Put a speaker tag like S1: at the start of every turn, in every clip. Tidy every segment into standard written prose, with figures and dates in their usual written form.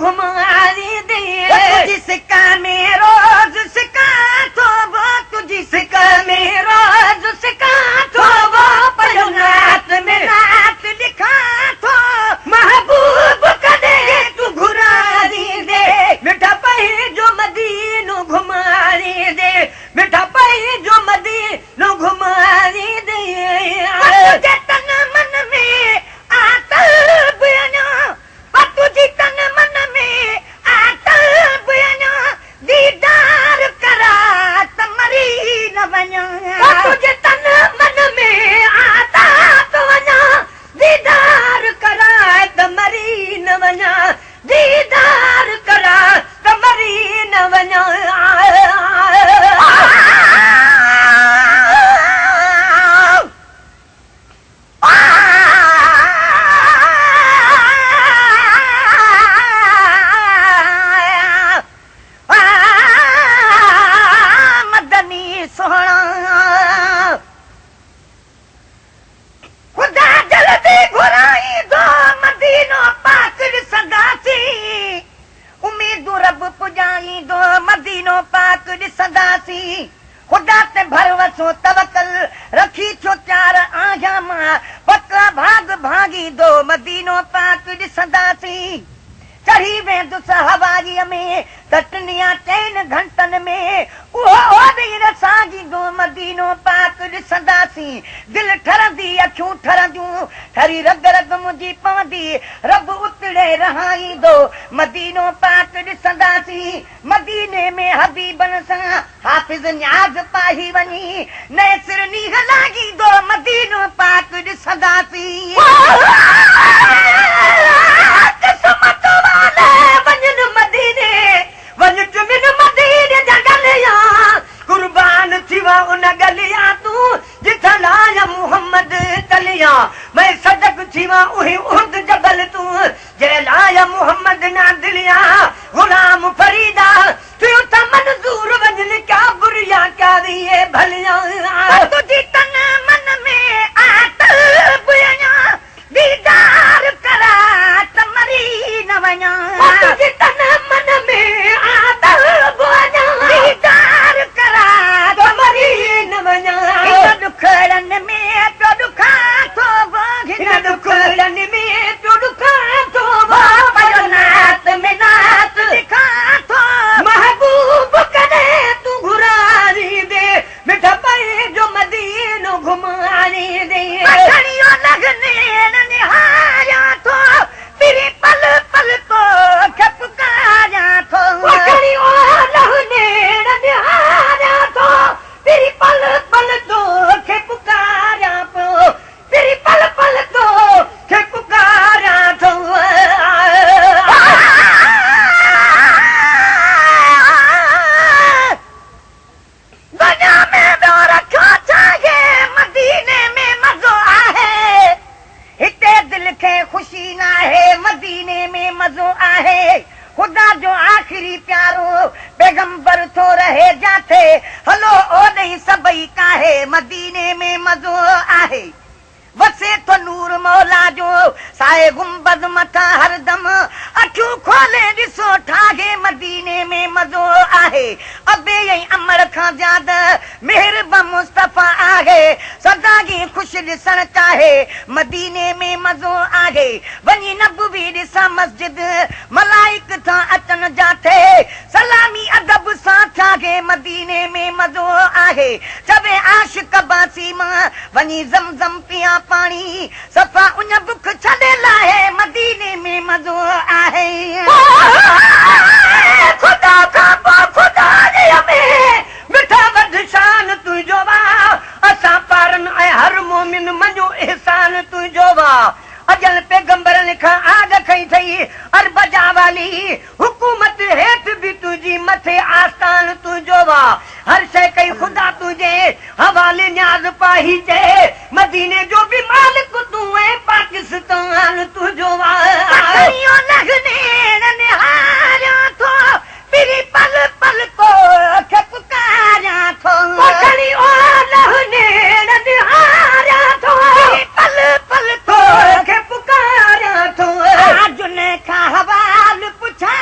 S1: घुमारी दे तुझी सिक्का में रोज सिक्का तो वो तुझी सिक्का में रोज सिक्का तो वो पढ़ो नात में नात लिखा तो महबूब कदे तू घुरारी दे मिठा पही जो मदीनो घुमारी दे मिठा पही जो मदीनो घुमारी दे तुझे तन मन में आता बयाना तुझी तन मन में आता बयाना दीदार करा तमरी न बना तुझे तन मन में आता तो बना दीदार करा तमरी न बना दीदार करा तमरी न बना मदीनो पाक ॾिसंदासी खुदा ते भरवसो तवकल रखी छो चार आहियां मां पतला भाग भागी दो मदीनो पाक ॾिसंदासी चढ़ी वेंदुसि हवारीअ में तटनिया 3 घंटनि में उहो सागी दो मदीनो पाक ॾिसंदासी दिलि ठरंदी अखियूं ठरंदियूं ठरी रग रग मुंहिंजी पवंदी रब उतड़े रहाईंदो मदीनो पाक ॾिसंदासी मदीने में हबीबन सां हाफ़िज़ न्याज़ पाही वञी नए सिर नीह लाॻींदो मदीनो पाक ॾिसंदासी मदीने वञ चुमिन मदीने जा गलिया कुर्बान थीवा उन गलिया तूं जिथां लाया मुहम्मद तलिया मैं सदक थीवा उही उहद जबल तूं जे लाया मुहम्मद ना दिलिया गुलाम फरीदा तू त मंजूर वजन क्या बुरिया क्या दिए भलिया तुझी तन मन में आत बुया दीदार करा तमरी न वञा तुझी तन मन में आत बुया दीदार करा तमरी न वञा दुखड़न में तो दुखा तो हिन दुखड़न में तो दुखा तो नात में नात लिखा तो महबूब कदे तू घुरारी दे मिठा पई जो मदीनो घुमारी दे पछड़ियो लगने न निहाया तो तेरी पल पल को खपकाया तो पछड़ियो लगने न निहाया तो तेरी पल पल तो खपकाया तो तेरी पल पल तो खपकाया तो दुनिया में दौर क्यों चाहिए मदीने में मजो आहे हिते दिल के खुशी ना है मदीने में मजो आहे खुदा जो आखिरी प्यारो पैगंबर तो रहे जाते हलो ओ नहीं सबई काहे मदीने में मजो आहे वसे तो नूर मौला जो साए गुंबद मथा हरदम अखियूं खोले ॾिसो ठागे मदीने में मजो आहे अबे ऐं अमर खां ज्यादा मेहरबा मुस्तफा आहे सदागी खुश ॾिसण चाहे मदीने में मजो आहे वञी नबवी ॾिसां मस्जिद मलाइक था अचन जाते सलामी अदब सां ठागे मदीने में मजो आहे चवे आशिक बासी मां वञी ज़मज़म पिया पानी सफ़ा उन बुख छॾे लाहे मदीने में मजो आहे खुदा खां खुदा में मिठा वध शान तुंहिंजो वा असां पारन ऐं हर मोमिन मञो एहसान तुंहिंजो वा अजल पैगंबर लिखा आग खई थई अरब जा वाली हुकूमत हेठ भी तुझी मथे आस्थान तुझो वा हर शय कई खुदा तुझे हवाले न्याज पाही चे मदीने जो भी मालिक तू है पाकिस्तान तुझो वा कहियो लगने निहारा तो तेरी पल पल को खपकारा तो कहियो लगने निहारा तो तेरी पल पल को खपकारा तो आज ने का हवाल पूछा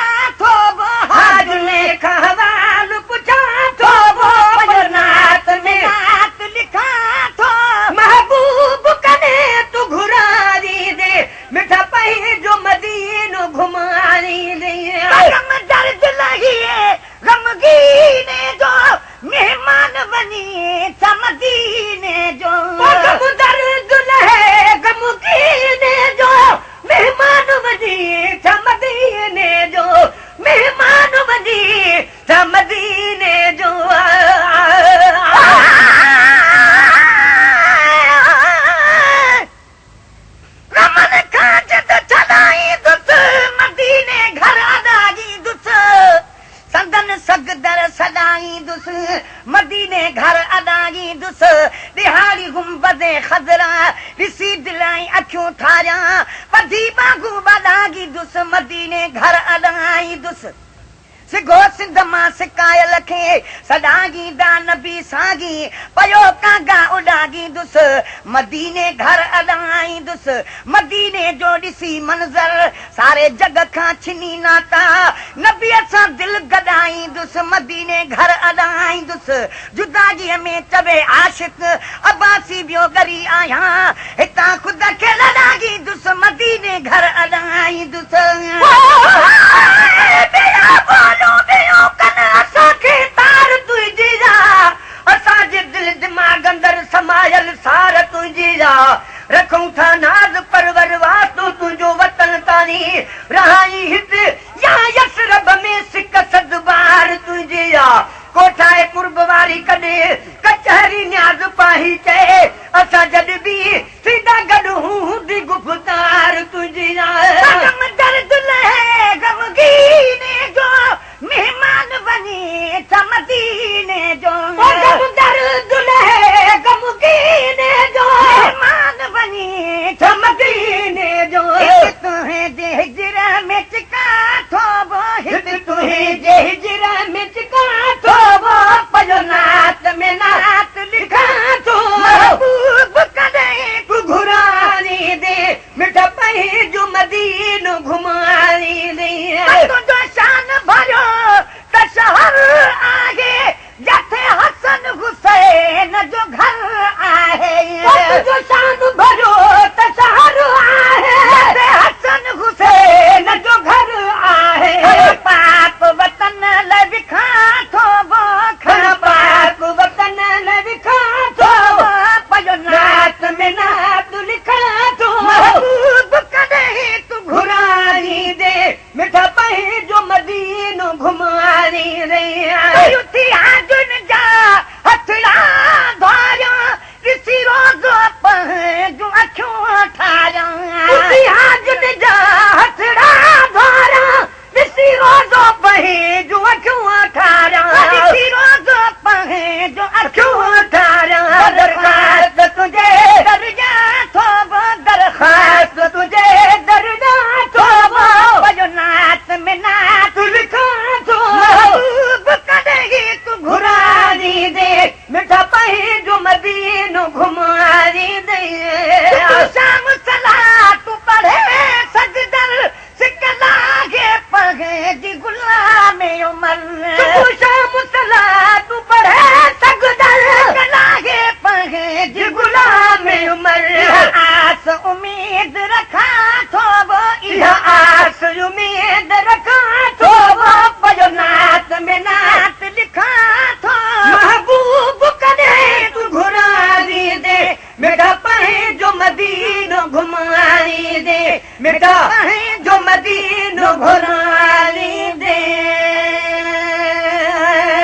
S1: वज़े खज़रा ॾिसी दिलाई अखियूं ठारियां पधी बागू बादागी दुस मदीने घर अॾाई दुस सिगो सिंध मां सिकायल खे सॾागी दा नबी सागी पयो कागा उॾागी दुस मदीने घर अॾाई दुस मदीने जो ॾिसी मंज़र सारे जग खां छिनी नाता नबीअ सां दिलि गॾाई दुस मदीने घर अॾाई दुस जुदागीअ में चवे आशिक अब्बासी ॿियो ॻरी आहियां हितां ख़ुदि खे लॾागी दुस मदीने घर अॾाई दुस असांजे दिलि दिमाग़ अंदरि समायल सार तुंहिंजी रखूं था नाज़ परवर वातो तुंहिंजो वतन ताणी रहाई हिते या यसरब में सिक सदबार तुंहिंजी कोठाए कुर्ब वारी कॾहिं कचहरी न्याज़ पाही चए असां जॾहिं बि सीधा गॾु हूंदी गुफ़्तार तुंहिंजी दर्द लहे गमगीने जो मेहमान वञे मदीने जो दर्द लहे गमगीने जो मेहमान वञे मदीने जो तुंहिंजे हिजर में चिका थो हिते तुंहिंजे हिजर में चिका थो पयो नात में नात लिखा थो महबूब कॾहिं तूं घुरानी दे मिठा पई जो मदीनो घुमानी दे तुंहिंजो शान भरियो त शहर आहे जिथे हसन हुसैन जो घर आहे तुंहिंजो शान भरियो त शहर आहे जिथे हसन हुसैन जो घर आहे पाक वतन लाइ विखा थो खण पाक वतन लाइ विखा थो पयो नात में नात लिखा थो महबूब कॾहिं तूं घुरानी दे मिठा पई जो मदीनो घुमानी रे उथी आजुन जा हथड़ा धारिया ॾिसी रोज़ो पंहिंजूं अखियूं ठारियां उथी आजुन जा हथड़ा धारिया ॾिसी रोज़ो पंहिंजूं अखियूं ठारियां ॾिसी रोज़ो पंहिंजूं अखियूं ठारियां दरख़्वास्त तुंहिंजे दरजा थो दरख़्वास्त तुंहिंजे दरजा थो पयो नात में नात लिखा थो महबूब कॾहिं तूं घुरानी दे मिठा पई जो मदीनो घुमानी दे शाम सलाह तूं पढ़े सजदर सिक लागे पंहिंजी गुलामी उमर शाम सलाह तूं पढ़े सजदर सिक लागे पंहिंजी गुलामी उमर आस उम्मीद